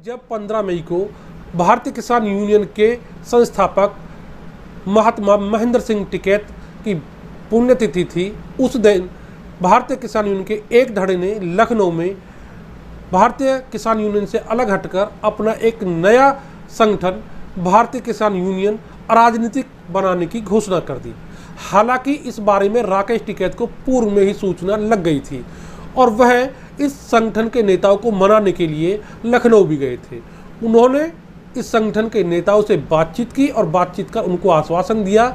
जब 15 मई को भारतीय किसान यूनियन के संस्थापक महात्मा महेंद्र सिंह टिकैत की पुण्यतिथि थी, उस दिन भारतीय किसान यूनियन के एक धड़े ने लखनऊ में भारतीय किसान यूनियन से अलग हटकर अपना एक नया संगठन भारतीय किसान यूनियन अराजनीतिक बनाने की घोषणा कर दी। हालांकि इस बारे में राकेश टिकैत को पूर्व में ही सूचना लग गई थी और वह इस संगठन के नेताओं को मनाने के लिए लखनऊ भी गए थे। उन्होंने इस संगठन के नेताओं से बातचीत की और बातचीत कर उनको आश्वासन दिया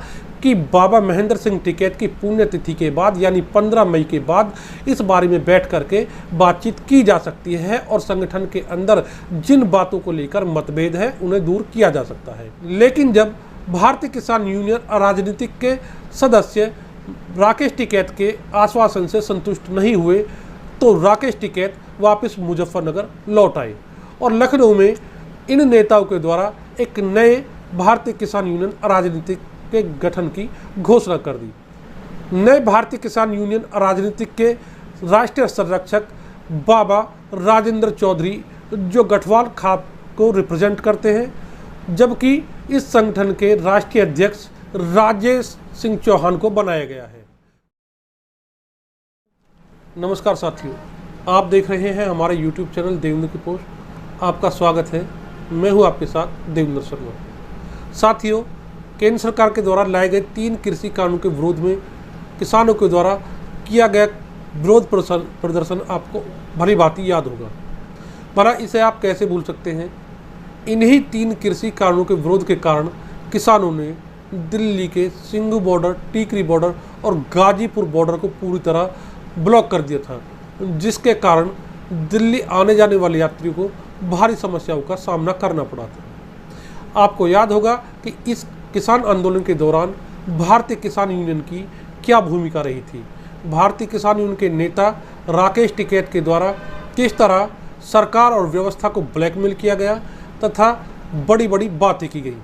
कि बाबा महेंद्र सिंह टिकैत की पुण्यतिथि के बाद यानी 15 मई के बाद इस बारे में बैठ करके बातचीत की जा सकती है और संगठन के अंदर जिन बातों को लेकर मतभेद है उन्हें दूर किया जा सकता है। लेकिन जब भारतीय किसान यूनियन राजनीतिक के सदस्य राकेश टिकैत के आश्वासन से संतुष्ट नहीं हुए तो राकेश टिकैत वापस मुजफ्फरनगर लौट आए और लखनऊ में इन नेताओं के द्वारा एक नए भारतीय किसान यूनियन राजनीतिक के गठन की घोषणा कर दी। नए भारतीय किसान यूनियन राजनीतिक के राष्ट्रीय संरक्षक बाबा राजेंद्र चौधरी जो गढ़वाल खाप को रिप्रेजेंट करते हैं, जबकि इस संगठन के राष्ट्रीय अध्यक्ष राजेश सिंह चौहान को बनाया गया है। नमस्कार साथियों, आप देख रहे हैं हमारे YouTube चैनल देवेंद्र की पोस्ट। आपका स्वागत है। मैं हूं आपके साथ देवेंद्र शर्मा। साथियों, केंद्र सरकार के द्वारा लाए गए 3 कृषि कानून के विरोध में किसानों के द्वारा किया गया विरोध प्रदर्शन आपको भली भांति याद होगा। भला इसे आप कैसे भूल सकते हैं। इन्हीं 3 कृषि कानूनों के विरोध के कारण किसानों ने दिल्ली के सिंघू बॉर्डर, टीकरी बॉर्डर और गाजीपुर बॉर्डर को पूरी तरह ब्लॉक कर दिया था, जिसके कारण दिल्ली आने जाने वाले यात्रियों को भारी समस्याओं का सामना करना पड़ा था। आपको याद होगा कि इस किसान आंदोलन के दौरान भारतीय किसान यूनियन की क्या भूमिका रही थी। भारतीय किसान यूनियन के नेता राकेश टिकैत के द्वारा किस तरह सरकार और व्यवस्था को ब्लैकमेल किया गया तथा बड़ी बड़ी बातें की गई।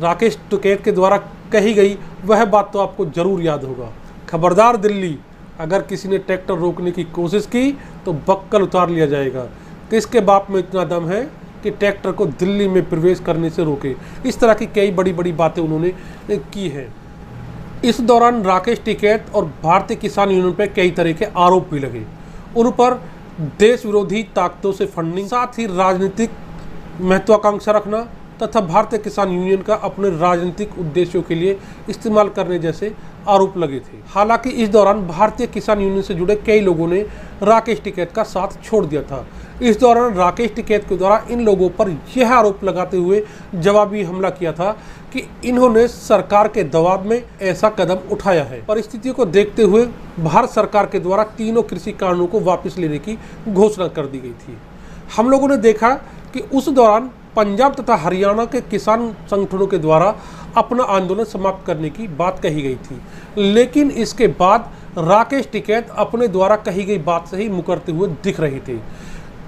राकेश टिकैत के द्वारा कही गई वह बात तो आपको जरूर याद होगा, खबरदार दिल्ली, अगर किसी ने ट्रैक्टर रोकने की कोशिश की तो बक्कल उतार लिया जाएगा। किसके बाप में इतना दम है कि ट्रैक्टर को दिल्ली में प्रवेश करने से रोके। इस तरह की कई बड़ी बड़ी बातें उन्होंने की हैं। इस दौरान राकेश टिकैत और भारतीय किसान यूनियन पर कई तरह के आरोप भी लगे। उन पर देश विरोधी ताकतों से फंडिंग, साथ ही राजनीतिक महत्वाकांक्षा रखना तथा भारतीय किसान यूनियन का अपने राजनीतिक उद्देश्यों के लिए इस्तेमाल करने जैसे आरोप लगे थे। हालांकि इस दौरान भारतीय किसान यूनियन से जुड़े कई लोगों ने राकेश टिकैत का साथ छोड़ दिया था। इस दौरान राकेश टिकैत के द्वारा इन लोगों पर यह आरोप लगाते हुए जवाबी हमला किया था कि इन्होंने सरकार के दबाव में ऐसा कदम उठाया है। परिस्थितियों को देखते हुए भारत सरकार के द्वारा तीनों कृषि कानूनों को वापस लेने की घोषणा कर दी गई थी। हम लोगों ने देखा कि उस दौरान पंजाब तथा हरियाणा के किसान संगठनों के द्वारा अपना आंदोलन समाप्त करने की बात कही गई थी, लेकिन इसके बाद राकेश टिकैत अपने द्वारा कही गई बात से ही मुकरते हुए दिख रहे थे।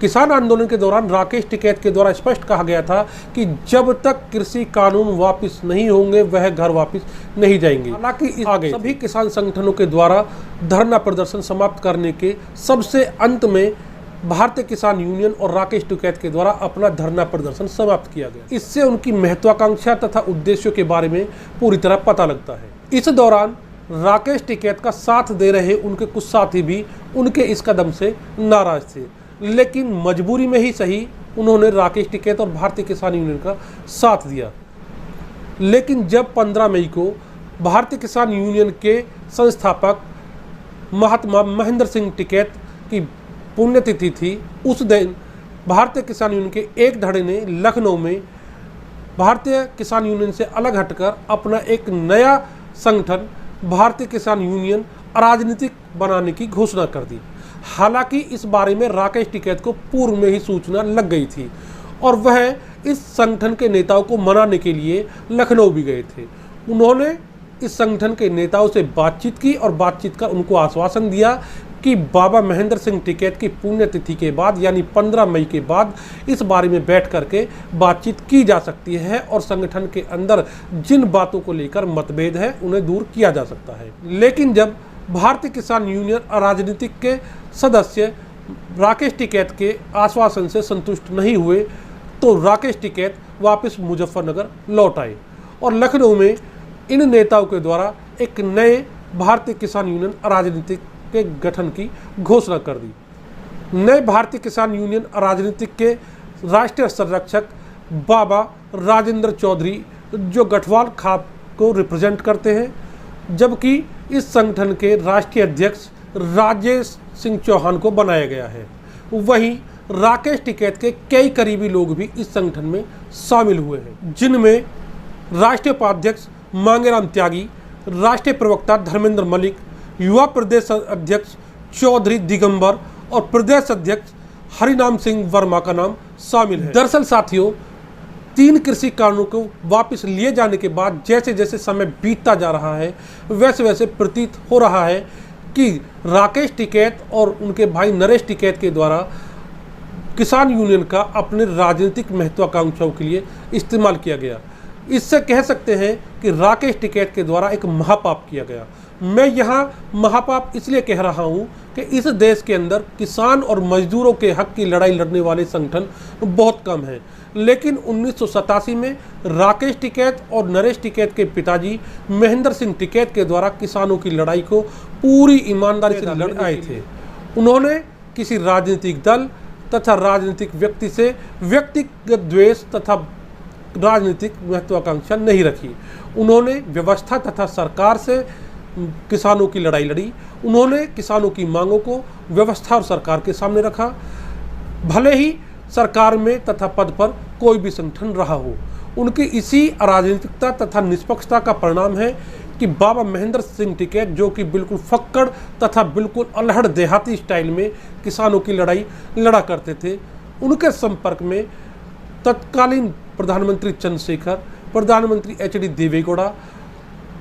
किसान आंदोलन के दौरान राकेश टिकैत के द्वारा स्पष्ट कहा गया था कि जब तक कृषि कानून वापस नहीं होंगे वह घर वापस नहीं जाएंगे। हालांकि सभी किसान संगठनों के द्वारा धरना प्रदर्शन समाप्त करने के सबसे अंत में भारतीय किसान यूनियन और राकेश टिकैत के द्वारा अपना धरना प्रदर्शन समाप्त किया गया। इससे उनकी महत्वाकांक्षा तथा उद्देश्यों के बारे में पूरी तरह पता लगता है। इस दौरान राकेश टिकैत का साथ दे रहे उनके कुछ साथी भी उनके इस कदम से नाराज थे, लेकिन मजबूरी में ही सही उन्होंने राकेश टिकैत और भारतीय किसान यूनियन का साथ दिया। लेकिन जब 15 मई को भारतीय किसान यूनियन के संस्थापक महात्मा महेंद्र सिंह टिकैत की पुण्यतिथि थी, उस दिन भारतीय किसान यूनियन के एक धड़े ने लखनऊ में भारतीय किसान यूनियन से अलग हटकर अपना एक नया संगठन भारतीय किसान यूनियन राजनीतिक बनाने की घोषणा कर दी। हालांकि इस बारे में राकेश टिकैत को पूर्व में ही सूचना लग गई थी और वह इस संगठन के नेताओं को मनाने के लिए लखनऊ भी गए थे। उन्होंने इस संगठन के नेताओं से बातचीत की और बातचीत कर उनको आश्वासन दिया कि बाबा महेंद्र सिंह टिकैत की पुण्यतिथि के बाद यानी 15 मई के बाद इस बारे में बैठ करके बातचीत की जा सकती है और संगठन के अंदर जिन बातों को लेकर मतभेद है उन्हें दूर किया जा सकता है। लेकिन जब भारतीय किसान यूनियन राजनीतिक के सदस्य राकेश टिकैत के आश्वासन से संतुष्ट नहीं हुए तो राकेश टिकैत वापस मुजफ्फरनगर लौट आए और लखनऊ में इन नेताओं के द्वारा एक नए भारतीय किसान यूनियन राजनीतिक के गठन की घोषणा कर दी। नए भारतीय किसान यूनियन राजनीतिक के राष्ट्रीय संरक्षक बाबा राजेंद्र चौधरी जो गढ़वाल खाप को रिप्रेजेंट करते हैं, जबकि इस संगठन के राष्ट्रीय अध्यक्ष राजेश सिंह चौहान को बनाया गया है। वहीं राकेश टिकैत के कई करीबी लोग भी इस संगठन में शामिल हुए हैं, जिनमें राष्ट्रीय उपाध्यक्ष मांगेराम त्यागी, राष्ट्रीय प्रवक्ता धर्मेंद्र मलिक, युवा प्रदेश अध्यक्ष चौधरी दिगंबर और प्रदेश अध्यक्ष हरिनाम सिंह वर्मा का नाम शामिल है। दरअसल साथियों, 3 कृषि कानूनों को वापस लिए जाने के बाद जैसे जैसे समय बीतता जा रहा है, वैसे वैसे प्रतीत हो रहा है कि राकेश टिकैत और उनके भाई नरेश टिकैत के द्वारा किसान यूनियन का अपने राजनीतिक महत्वाकांक्षाओं के लिए इस्तेमाल किया गया। इससे कह सकते हैं कि राकेश टिकैत के द्वारा एक महापाप किया गया। मैं यहाँ महापाप इसलिए कह रहा हूँ कि इस देश के अंदर किसान और मजदूरों के हक की लड़ाई लड़ने वाले संगठन बहुत कम हैं, लेकिन 1987 में राकेश टिकैत और नरेश टिकैत के पिताजी महेंद्र सिंह टिकैत के द्वारा किसानों की लड़ाई को पूरी ईमानदारी से लड़ आए थे। उन्होंने किसी राजनीतिक दल तथा राजनीतिक व्यक्ति से व्यक्तिगत द्वेष तथा राजनीतिक महत्वाकांक्षा नहीं रखी। उन्होंने व्यवस्था तथा सरकार से किसानों की लड़ाई लड़ी। उन्होंने किसानों की मांगों को व्यवस्था और सरकार के सामने रखा, भले ही सरकार में तथा पद पर कोई भी संगठन रहा हो। उनकी इसी राजनीतिकता तथा निष्पक्षता का परिणाम है कि बाबा महेंद्र सिंह टिकैत, जो कि बिल्कुल फक्कड़ तथा बिल्कुल अल्हड़ देहाती स्टाइल में किसानों की लड़ाई लड़ा करते थे, उनके संपर्क में तत्कालीन प्रधानमंत्री चंद्रशेखर, प्रधानमंत्री एच.डी. देवेगौड़ा,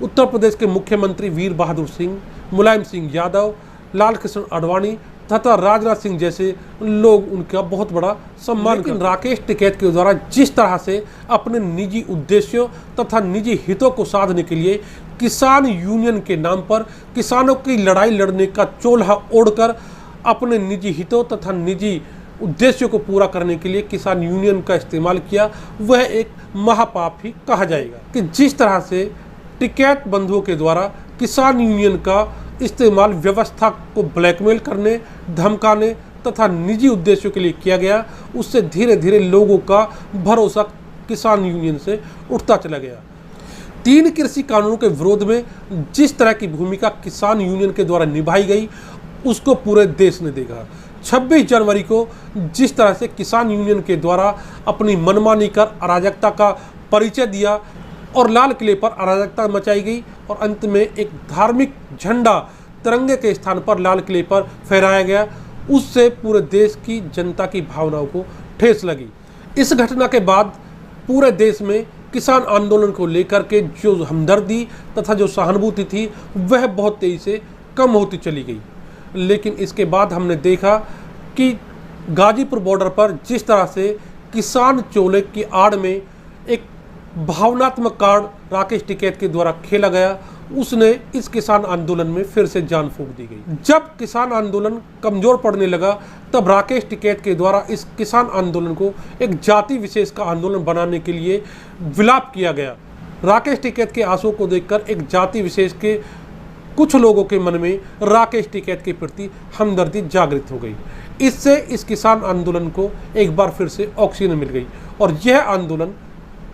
उत्तर प्रदेश के मुख्यमंत्री वीर बहादुर सिंह, मुलायम सिंह यादव, लाल कृष्ण आडवाणी तथा राजनाथ सिंह जैसे लोग उनका बहुत बड़ा सम्मान। लेकिन राकेश टिकैत के द्वारा जिस तरह से अपने निजी उद्देश्यों तथा निजी हितों को साधने के लिए किसान यूनियन के नाम पर किसानों की लड़ाई लड़ने का चोला ओढ़कर अपने निजी हितों तथा निजी उद्देश्यों को पूरा करने के लिए किसान यूनियन का इस्तेमाल किया, वह एक महापाप ही कहा जाएगा। कि जिस तरह से टिकैत बंधुओं के द्वारा किसान यूनियन का इस्तेमाल व्यवस्था को ब्लैकमेल करने, धमकाने तथा निजी उद्देश्यों के लिए किया गया, उससे धीरे धीरे लोगों का भरोसा किसान यूनियन से उठता चला गया। 3 कृषि कानूनों के विरोध में जिस तरह की भूमिका किसान यूनियन के द्वारा निभाई गई, उसको पूरे देश ने देखा। 26 जनवरी को जिस तरह से किसान यूनियन के द्वारा अपनी मनमानी कर अराजकता का परिचय दिया और लाल किले पर अराजकता मचाई गई और अंत में एक धार्मिक झंडा तिरंगे के स्थान पर लाल किले पर फहराया गया, उससे पूरे देश की जनता की भावनाओं को ठेस लगी। इस घटना के बाद पूरे देश में किसान आंदोलन को लेकर के जो हमदर्दी तथा जो सहानुभूति थी, वह बहुत तेजी से कम होती चली गई। लेकिन इसके बाद हमने देखा कि गाजीपुर बॉर्डर पर जिस तरह से किसान चोले की आड़ में एक भावनात्मक कार्ड राकेश टिकैत के द्वारा खेला गया, उसने इस किसान आंदोलन में फिर से जान फूंक दी गई। जब किसान आंदोलन कमजोर पड़ने लगा, तब राकेश टिकैत के द्वारा इस किसान आंदोलन को एक जाति विशेष का आंदोलन बनाने के लिए विलाप किया गया। राकेश टिकैत के आंसुओं को देखकर एक जाति विशेष के कुछ लोगों के मन में राकेश टिकैत के प्रति हमदर्दी जागृत हो गई। इससे इस किसान आंदोलन को एक बार फिर से ऑक्सीजन मिल गई और यह आंदोलन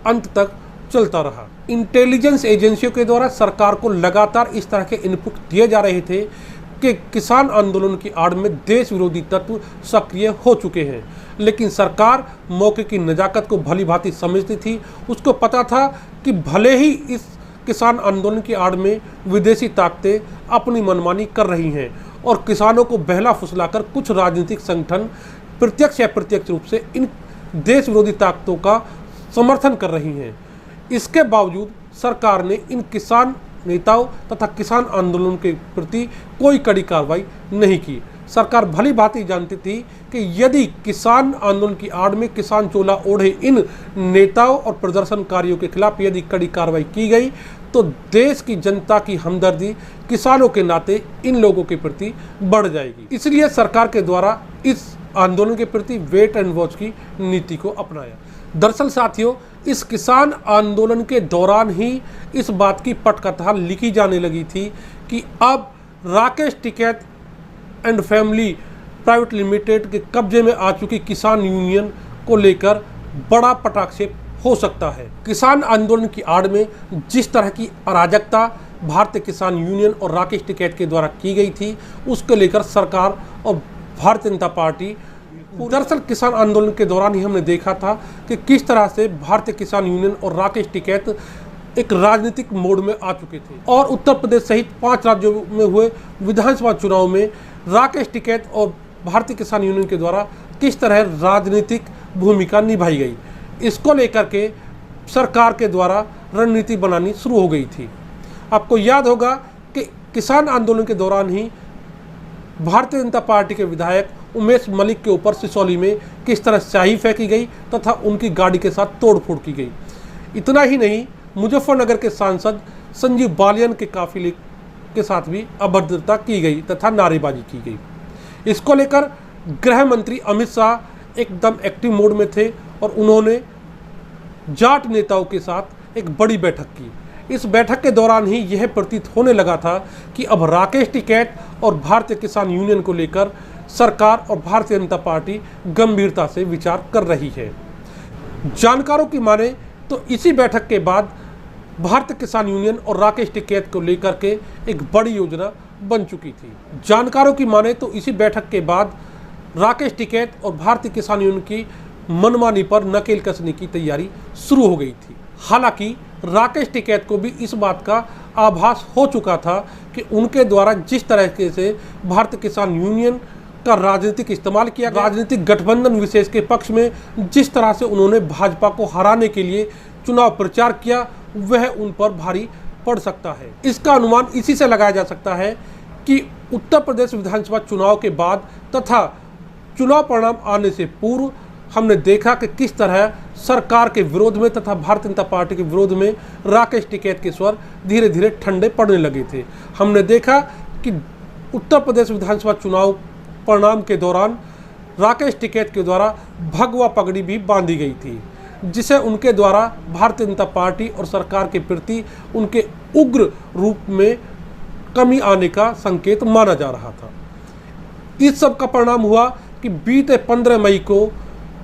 अंत तक चलता रहा। इंटेलिजेंस एजेंसियों के द्वारा सरकार को लगातार इस तरह के इनपुट दिए जा रहे थे कि किसान आंदोलन की आड़ में देश विरोधी तत्व सक्रिय हो चुके हैं, लेकिन सरकार मौके की नजाकत को भली भांति समझती थी। उसको पता था कि भले ही इस किसान आंदोलन की आड़ में विदेशी ताकतें अपनी मनमानी कर रही हैं और किसानों को बहला फुसलाकर कुछ राजनीतिक संगठन प्रत्यक्ष या अप्रत्यक्ष रूप से इन देश विरोधी ताकतों का समर्थन कर रही हैं, इसके बावजूद सरकार ने इन किसान नेताओं तथा किसान आंदोलन के प्रति कोई कड़ी कार्रवाई नहीं की। सरकार भली भांति जानती थी कि यदि किसान आंदोलन की आड़ में किसान चोला ओढ़े इन नेताओं और प्रदर्शनकारियों के खिलाफ यदि कड़ी कार्रवाई की गई तो देश की जनता की हमदर्दी किसानों के नाते इन लोगों के प्रति बढ़ जाएगी। इसलिए सरकार के द्वारा इस आंदोलन के प्रति वेट एंड वॉच की नीति को अपनाया। दरअसल साथियों, इस किसान आंदोलन के दौरान ही इस बात की पटकथा लिखी जाने लगी थी कि अब Rakesh Tikait and family private limited के कब्जे में आ चुकी किसान यूनियन को लेकर बड़ा पटाक्षेप हो सकता है। किसान आंदोलन की आड़ में जिस तरह की अराजकता भारतीय किसान यूनियन और राकेश टिकैत के द्वारा की गई थी, उसको लेकर सरकार और भारतीय जनता पार्टी, दरअसल किसान आंदोलन के दौरान ही हमने देखा था कि किस तरह से भारतीय किसान यूनियन और राकेश टिकैत एक राजनीतिक मोड में आ चुके थे और उत्तर प्रदेश सहित 5 राज्यों में हुए विधानसभा चुनाव में राकेश टिकैत और भारतीय किसान यूनियन के द्वारा किस तरह राजनीतिक भूमिका निभाई गई, इसको लेकर के सरकार के द्वारा रणनीति बनानी शुरू हो गई थी। आपको याद होगा कि किसान आंदोलन के दौरान ही भारतीय जनता पार्टी के विधायक उमेश मलिक के ऊपर सिसौली में किस तरह स्याही फेंकी गई तथा उनकी गाड़ी के साथ तोड़फोड़ की गई। इतना ही नहीं, मुजफ्फरनगर के सांसद संजीव बालियान के काफिले के साथ भी अभद्रता की गई तथा नारेबाजी की गई। इसको लेकर गृह मंत्री अमित शाह एकदम एक्टिव मोड में थे और उन्होंने जाट नेताओं के साथ एक बड़ी बैठक की। इस बैठक के दौरान ही यह प्रतीत होने लगा था कि अब राकेश टिकैत और भारतीय किसान यूनियन को लेकर सरकार और भारतीय जनता पार्टी गंभीरता से विचार कर रही है। जानकारों की माने तो इसी बैठक के बाद भारतीय किसान यूनियन और राकेश टिकैत को लेकर के एक बड़ी योजना बन चुकी थी। जानकारों की माने तो इसी बैठक के बाद राकेश टिकैत और भारतीय किसान यूनियन की मनमानी पर नकेल कसने की तैयारी शुरू हो गई थी। हालांकि राकेश टिकैत को भी इस बात का आभास हो चुका था कि उनके द्वारा जिस तरीके से भारतीय किसान यूनियन का राजनीतिक इस्तेमाल किया, राजनीतिक गठबंधन विशेष के पक्ष में जिस तरह से उन्होंने भाजपा को हराने के लिए चुनाव प्रचार किया, वह उन पर भारी पड़ सकता है। इसका अनुमान इसी से लगाया जा सकता है कि उत्तर प्रदेश विधानसभा चुनाव के बाद तथा चुनाव परिणाम आने से पूर्व हमने देखा कि किस तरह सरकार के विरोध में तथा भारतीय जनता पार्टी के विरोध में राकेश टिकैत के स्वर धीरे धीरे ठंडे पड़ने लगे थे। हमने देखा कि उत्तर प्रदेश विधानसभा चुनाव परिणाम के दौरान राकेश टिकैत के द्वारा भगवा पगड़ी भी बांधी गई थी, जिसे उनके द्वारा भारतीय जनता पार्टी और सरकार के प्रति उनके उग्र रूप में कमी आने का संकेत माना जा रहा था। इस सब का परिणाम हुआ कि बीते 15 मई को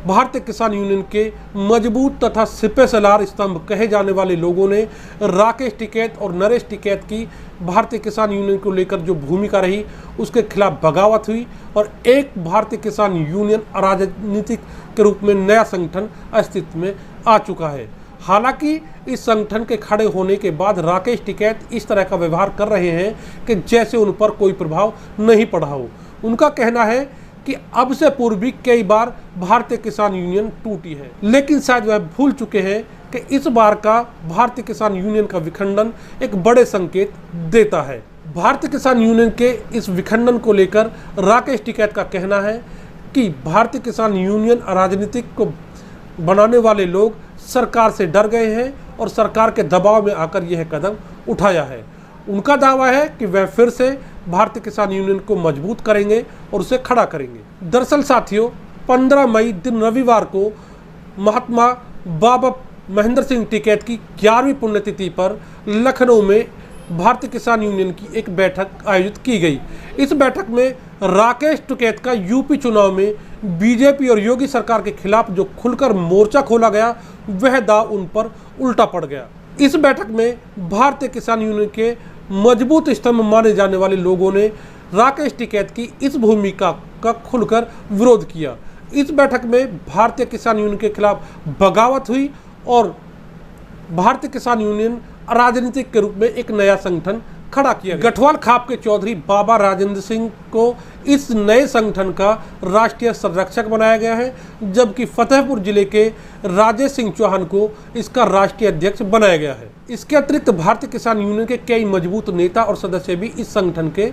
भारतीय किसान यूनियन के मजबूत तथा सिपह सलार स्तंभ कहे जाने वाले लोगों ने राकेश टिकैत और नरेश टिकैत की भारतीय किसान यूनियन को लेकर जो भूमिका रही उसके खिलाफ बगावत हुई और एक भारतीय किसान यूनियन अराजनीतिक के रूप में नया संगठन अस्तित्व में आ चुका है। हालांकि इस संगठन के खड़े होने के बाद राकेश टिकैत इस तरह का व्यवहार कर रहे हैं कि जैसे उन पर कोई प्रभाव नहीं पड़ा हो। उनका कहना है कि अब से पूर्व भी कई बार भारतीय किसान यूनियन टूटी है, लेकिन शायद वह भूल चुके हैं कि इस बार का भारतीय किसान यूनियन का विखंडन एक बड़े संकेत देता है। भारतीय किसान यूनियन के इस विखंडन को लेकर राकेश टिकैत का कहना है कि भारतीय किसान यूनियन राजनीतिक को बनाने वाले लोग सरकार से डर गए हैं और सरकार के दबाव में आकर यह कदम उठाया है। उनका दावा है कि वह फिर से भारतीय किसान यूनियन को मजबूत करेंगे और उसे खड़ा करेंगे। दरअसल साथियों, 15 मई दिन रविवार को महात्मा बाबा महेंद्र सिंह टिकैत की 11वीं पुण्यतिथि पर लखनऊ में भारतीय किसान यूनियन की एक बैठक आयोजित की गई। इस बैठक में राकेश टिकैत का यूपी चुनाव में बीजेपी और योगी सरकार के खिलाफ जो खुलकर मोर्चा खोला गया, वह दाव उन पर उल्टा पड़ गया। इस बैठक में भारतीय किसान यूनियन के मजबूत स्तंभ माने जाने वाले लोगों ने राकेश टिकैत की इस भूमिका का खुलकर विरोध किया। इस बैठक में भारतीय किसान यूनियन के खिलाफ बगावत हुई और भारतीय किसान यूनियन राजनीतिक के रूप में एक नया संगठन खड़ा किया। गठवाल खाप के चौधरी बाबा राजेंद्र सिंह को इस नए संगठन का राष्ट्रीय संरक्षक बनाया गया है, जबकि फतेहपुर जिले के राजेश सिंह चौहान को इसका राष्ट्रीय अध्यक्ष बनाया गया है। इसके अतिरिक्त भारतीय किसान यूनियन के कई मजबूत नेता और सदस्य भी इस संगठन के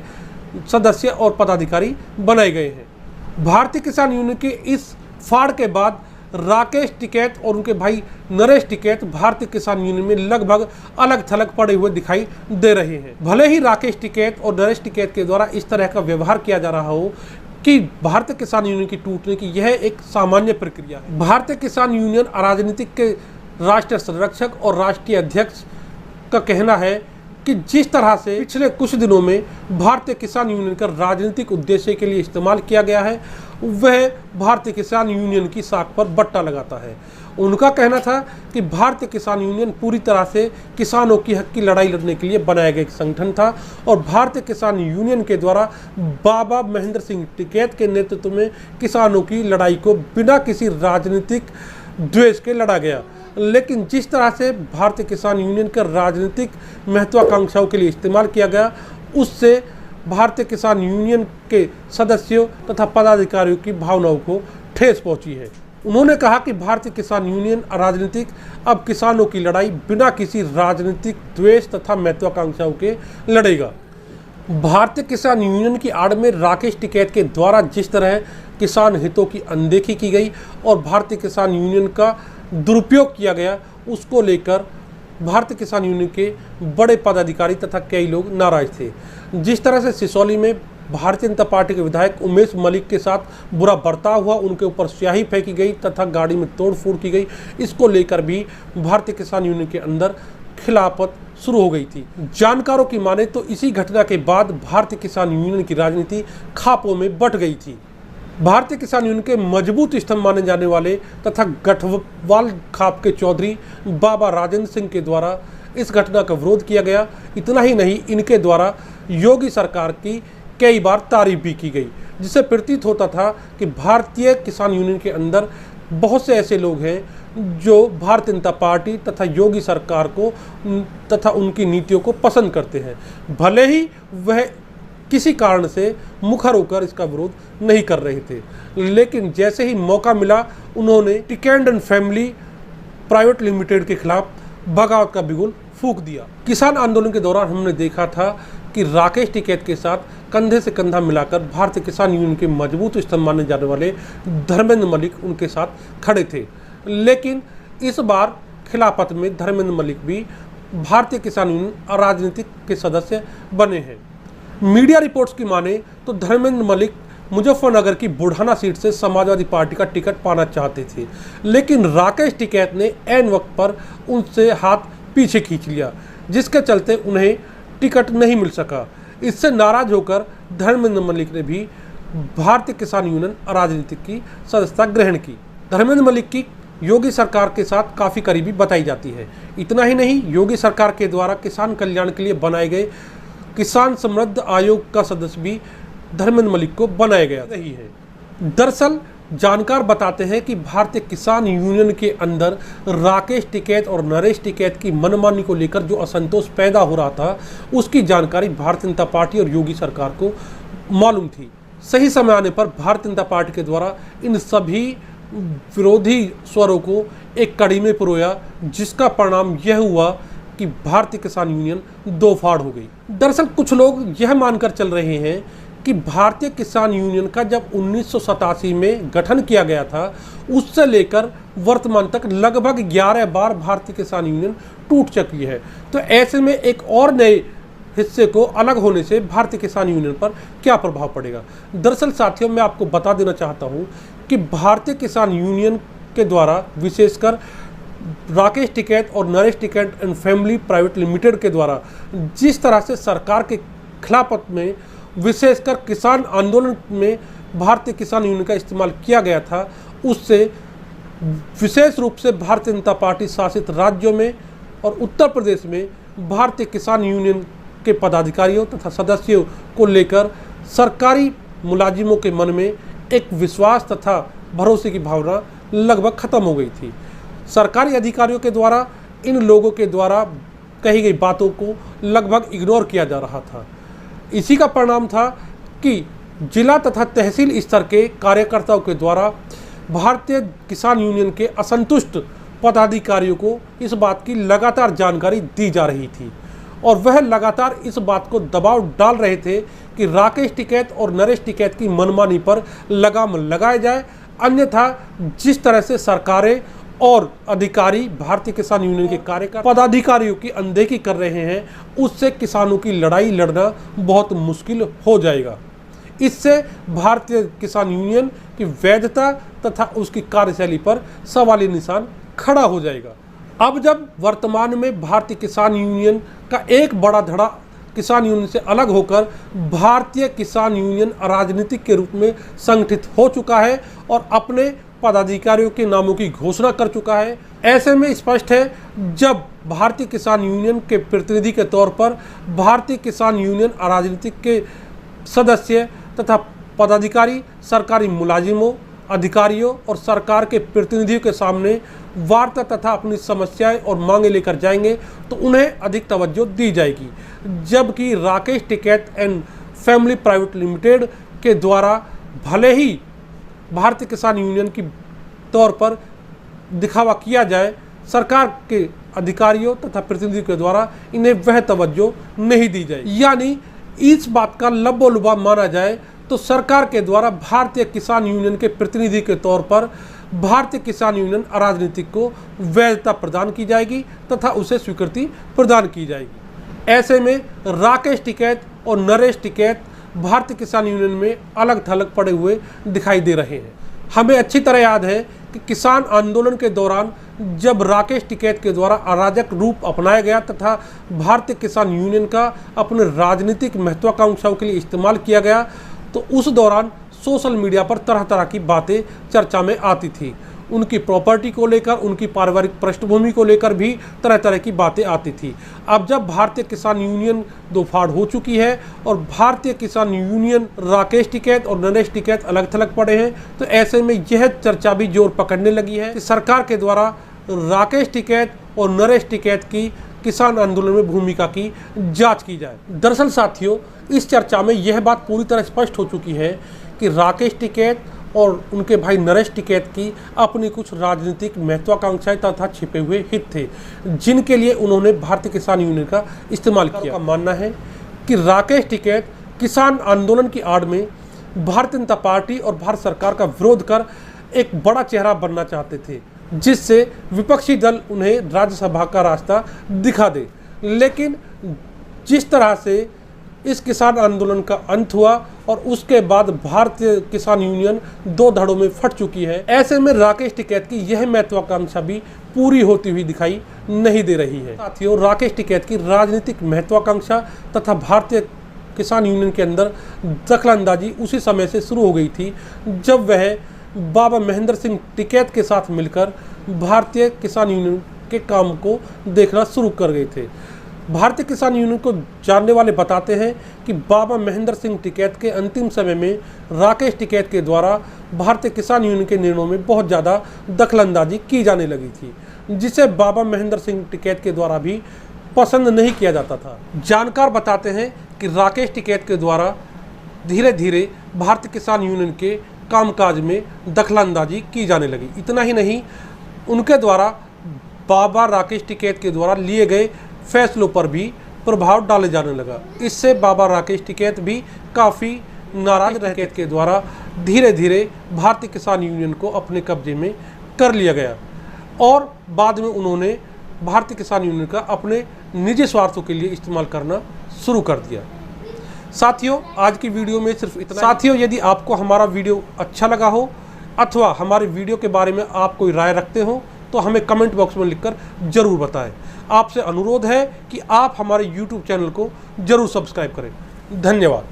सदस्य और पदाधिकारी बनाए गए हैं। भारतीय किसान यूनियन के इस फाड़ के बाद राकेश टिकैत और उनके भाई नरेश टिकैत भारतीय किसान यूनियन में लगभग अलग थलग पड़े हुए दिखाई दे रहे हैं। भले ही राकेश टिकैत और नरेश टिकैत के द्वारा इस तरह का व्यवहार किया जा रहा हो कि भारतीय किसान यूनियन की टूटने की यह एक सामान्य प्रक्रिया है। भारतीय किसान यूनियन राजनीतिक के राष्ट्रीय संरक्षक और राष्ट्रीय अध्यक्ष का कहना है कि जिस तरह से पिछले कुछ दिनों में भारतीय किसान यूनियन का राजनीतिक उद्देश्य के लिए इस्तेमाल किया गया है, वह भारतीय किसान यूनियन की साख पर बट्टा लगाता है। उनका कहना था कि भारतीय किसान यूनियन पूरी तरह से किसानों की हक की लड़ाई लड़ने के लिए बनाया गया एक संगठन था और भारतीय किसान यूनियन के द्वारा बाबा महेंद्र सिंह टिकैत के नेतृत्व में किसानों की लड़ाई को बिना किसी राजनीतिक द्वेष के लड़ा गया। लेकिन जिस तरह से भारतीय किसान यूनियन का राजनीतिक महत्वाकांक्षाओं के लिए इस्तेमाल किया गया, उससे भारतीय किसान यूनियन के सदस्यों तथा पदाधिकारियों की भावनाओं को ठेस पहुंची है। उन्होंने कहा कि भारतीय किसान यूनियन राजनीतिक अब किसानों की लड़ाई बिना किसी राजनीतिक द्वेष तथा महत्वाकांक्षाओं के लड़ेगा। भारतीय किसान यूनियन की आड़ में राकेश टिकैत के द्वारा जिस तरह किसान हितों की अनदेखी की गई और भारतीय किसान यूनियन का दुरुपयोग किया गया, उसको लेकर भारतीय किसान यूनियन के बड़े पदाधिकारी तथा कई लोग नाराज थे। जिस तरह से सिसौली में भारतीय जनता पार्टी के विधायक उमेश मलिक के साथ बुरा बर्ताव हुआ, उनके ऊपर स्याही फेंकी गई तथा गाड़ी में तोड़फोड़ की गई, इसको लेकर भी भारतीय किसान यूनियन के अंदर खिलाफत शुरू हो गई थी। जानकारों की माने तो इसी घटना के बाद भारतीय किसान यूनियन की राजनीति खापों में बंट गई थी। भारतीय किसान यूनियन के मजबूत स्तंभ माने जाने वाले तथा गठवाल खाप के चौधरी बाबा राजेंद्र सिंह के द्वारा इस घटना का विरोध किया गया। इतना ही नहीं, इनके द्वारा योगी सरकार की कई बार तारीफ भी की गई, जिससे प्रतीत होता था कि भारतीय किसान यूनियन के अंदर बहुत से ऐसे लोग हैं जो भारतीय जनता पार्टी तथा योगी सरकार को तथा उनकी नीतियों को पसंद करते हैं, भले ही वह किसी कारण से मुखर होकर इसका विरोध नहीं कर रहे थे। लेकिन जैसे ही मौका मिला, उन्होंने Tikait and family private limited के खिलाफ बगावत का बिगुल फूंक दिया। किसान आंदोलन के दौरान हमने देखा था कि राकेश टिकैत के साथ कंधे से कंधा मिलाकर भारतीय किसान यूनियन के मजबूत स्तंभ माने जाने वाले धर्मेंद्र मलिक उनके साथ खड़े थे। लेकिन इस बार खिलाफत में धर्मेंद्र मलिक भी भारतीय किसान यूनियन राजनीतिक के सदस्य बने हैं। मीडिया रिपोर्ट्स की माने तो धर्मेंद्र मलिक मुजफ्फरनगर की बुढ़ाना सीट से समाजवादी पार्टी का टिकट पाना चाहते थे, लेकिन राकेश टिकैत ने ऐन वक्त पर उनसे हाथ पीछे खींच लिया, जिसके चलते उन्हें टिकट नहीं मिल सका। इससे नाराज होकर धर्मेंद्र मलिक ने भी भारतीय किसान यूनियन राजनीति की सदस्यता ग्रहण की। धर्मेंद्र मलिक की योगी सरकार के साथ काफ़ी करीबी बताई जाती है। इतना ही नहीं, योगी सरकार के द्वारा किसान कल्याण के लिए बनाए गए किसान समृद्ध आयोग का सदस्य भी धर्मेंद्र मलिक को बनाया गया नहीं है। दरअसल जानकार बताते हैं कि भारतीय किसान यूनियन के अंदर राकेश टिकैत और नरेश टिकैत की मनमानी को लेकर जो असंतोष पैदा हो रहा था, उसकी जानकारी भारतीय जनता पार्टी और योगी सरकार को मालूम थी। सही समय आने पर भारतीय जनता पार्टी के द्वारा इन सभी विरोधी स्वरों को एक कड़ी में पिरोया, जिसका परिणाम यह हुआ कि भारतीय किसान यूनियन दो फाड़ हो गई। दरअसल कुछ लोग यह मानकर चल रहे हैं कि भारतीय किसान यूनियन का जब 1987 में गठन किया गया था, उससे लेकर वर्तमान तक लगभग 11 बार भारतीय किसान यूनियन टूट चुकी है। तो ऐसे में एक और नए हिस्से को अलग होने से भारतीय किसान यूनियन पर क्या प्रभाव पड़ेगा। दरअसल साथियों, मैं आपको बता देना चाहता हूं कि भारतीय किसान यूनियन के द्वारा विशेषकर राकेश टिकैत और Naresh Tikait and family private limited के द्वारा जिस तरह से सरकार के खिलाफत में विशेषकर किसान आंदोलन में भारतीय किसान यूनियन का इस्तेमाल किया गया था, उससे विशेष रूप से भारतीय जनता पार्टी शासित राज्यों में और उत्तर प्रदेश में भारतीय किसान यूनियन के पदाधिकारियों तथा सदस्यों को लेकर सरकारी मुलाजिमों के मन में एक विश्वास तथा भरोसे की भावना लगभग खत्म हो गई थी। सरकारी अधिकारियों के द्वारा इन लोगों के द्वारा कही गई बातों को लगभग इग्नोर किया जा रहा था। इसी का परिणाम था कि जिला तथा तहसील स्तर के कार्यकर्ताओं के द्वारा भारतीय किसान यूनियन के असंतुष्ट पदाधिकारियों को इस बात की लगातार जानकारी दी जा रही थी और वह लगातार इस बात को दबाव डाल रहे थे कि राकेश टिकैत और नरेश टिकैत की मनमानी पर लगाम लगाया जाए, अन्यथा जिस तरह से सरकारें और अधिकारी भारतीय किसान यूनियन के कार्यकर्ता पदाधिकारियों की अनदेखी कर रहे हैं, उससे किसानों की लड़ाई लड़ना बहुत मुश्किल हो जाएगा। इससे भारतीय किसान यूनियन की वैधता तथा उसकी कार्यशैली पर सवाली निशान खड़ा हो जाएगा। अब जब वर्तमान में भारतीय किसान यूनियन का एक बड़ा धड़ा किसान यूनियन से अलग होकर भारतीय किसान यूनियन अराजनीतिक के रूप में संगठित हो चुका है और अपने पदाधिकारियों के नामों की घोषणा कर चुका है, ऐसे में स्पष्ट है जब भारतीय किसान यूनियन के प्रतिनिधि के तौर पर भारतीय किसान यूनियन अराजनीतिक के सदस्य तथा पदाधिकारी सरकारी मुलाजिमों, अधिकारियों और सरकार के प्रतिनिधियों के सामने वार्ता तथा अपनी समस्याएं और मांगे लेकर जाएंगे तो उन्हें अधिक तवज्जो दी जाएगी। जबकि Rakesh Tikait and family private limited के द्वारा भले ही भारतीय किसान यूनियन की तौर पर दिखावा किया जाए, सरकार के अधिकारियों तथा प्रतिनिधियों के द्वारा इन्हें वह तवज्जो नहीं दी जाए। यानी इस बात का लबोलुबाब माना जाए तो सरकार के द्वारा भारतीय किसान यूनियन के प्रतिनिधि के तौर पर भारतीय किसान यूनियन अराजनीतिक को वैधता प्रदान की जाएगी तथा उसे स्वीकृति प्रदान की जाएगी। ऐसे में राकेश टिकैत और नरेश टिकैत भारतीय किसान यूनियन में अलग थलग पड़े हुए दिखाई दे रहे हैं। हमें अच्छी तरह याद है कि किसान आंदोलन के दौरान जब राकेश टिकैत के द्वारा अराजक रूप अपनाया गया तथा भारतीय किसान यूनियन का अपने राजनीतिक महत्वाकांक्षाओं के लिए इस्तेमाल किया गया, तो उस दौरान सोशल मीडिया पर तरह तरह की बातें चर्चा में आती थी। उनकी प्रॉपर्टी को लेकर, उनकी पारिवारिक पृष्ठभूमि को लेकर भी तरह तरह की बातें आती थी। अब जब भारतीय किसान यूनियन दो फाड़ हो चुकी है और भारतीय किसान यूनियन राकेश टिकैत और नरेश टिकैत अलग थलग पड़े हैं, तो ऐसे में यह चर्चा भी जोर पकड़ने लगी है कि सरकार के द्वारा राकेश टिकैत और नरेश टिकैत की किसान आंदोलन में भूमिका की जांच की जाए। दरअसल साथियों, इस चर्चा में यह बात पूरी तरह स्पष्ट हो चुकी है कि राकेश टिकैत और उनके भाई नरेश टिकैत की अपनी कुछ राजनीतिक महत्वाकांक्षाएं तथा छिपे हुए हित थे, जिनके लिए उन्होंने भारतीय किसान यूनियन का इस्तेमाल किया। का मानना है कि राकेश टिकैत किसान आंदोलन की आड़ में भारतीय जनता पार्टी और भारत सरकार का विरोध कर एक बड़ा चेहरा बनना चाहते थे, जिससे विपक्षी दल उन्हें राज्यसभा का रास्ता दिखा दे। लेकिन जिस तरह से इस किसान आंदोलन का अंत हुआ और उसके बाद भारतीय किसान यूनियन दो धड़ों में फट चुकी है, ऐसे में राकेश टिकैत की यह महत्वाकांक्षा भी पूरी होती हुई दिखाई नहीं दे रही है। साथियों, राकेश टिकैत की राजनीतिक महत्वाकांक्षा तथा भारतीय किसान यूनियन के अंदर दखलंदाजी उसी समय से शुरू हो गई थी जब वह बाबा महेंद्र सिंह टिकैत के साथ मिलकर भारतीय किसान यूनियन के काम को देखना शुरू कर गए थे। भारतीय किसान यूनियन को जानने वाले बताते हैं कि बाबा महेंद्र सिंह टिकैत के अंतिम समय में राकेश टिकैत के द्वारा भारतीय किसान यूनियन के निर्णयों में बहुत ज़्यादा दखलंदाजी की जाने लगी थी, जिसे बाबा महेंद्र सिंह टिकैत के द्वारा भी पसंद नहीं किया जाता था। जानकार बताते हैं कि राकेश टिकैत के द्वारा धीरे धीरे भारतीय किसान यूनियन के कामकाज में दखलंदाजी की जाने लगी। इतना ही नहीं, उनके द्वारा बाबा राकेश टिकैत के द्वारा लिए गए फैसलों पर भी प्रभाव डाले जाने लगा। इससे बाबा राकेश टिकैत भी काफ़ी नाराज रहे के द्वारा धीरे धीरे भारतीय किसान यूनियन को अपने कब्जे में कर लिया गया और बाद में उन्होंने भारतीय किसान यूनियन का अपने निजी स्वार्थों के लिए इस्तेमाल करना शुरू कर दिया। साथियों, आज की वीडियो में सिर्फ इतना। साथियों, यदि आपको हमारा वीडियो अच्छा लगा हो अथवा हमारे वीडियो के बारे में आप कोई राय रखते हो तो हमें कमेंट बॉक्स में लिखकर ज़रूर बताएं। आपसे अनुरोध है कि आप हमारे YouTube चैनल को ज़रूर सब्सक्राइब करें। धन्यवाद।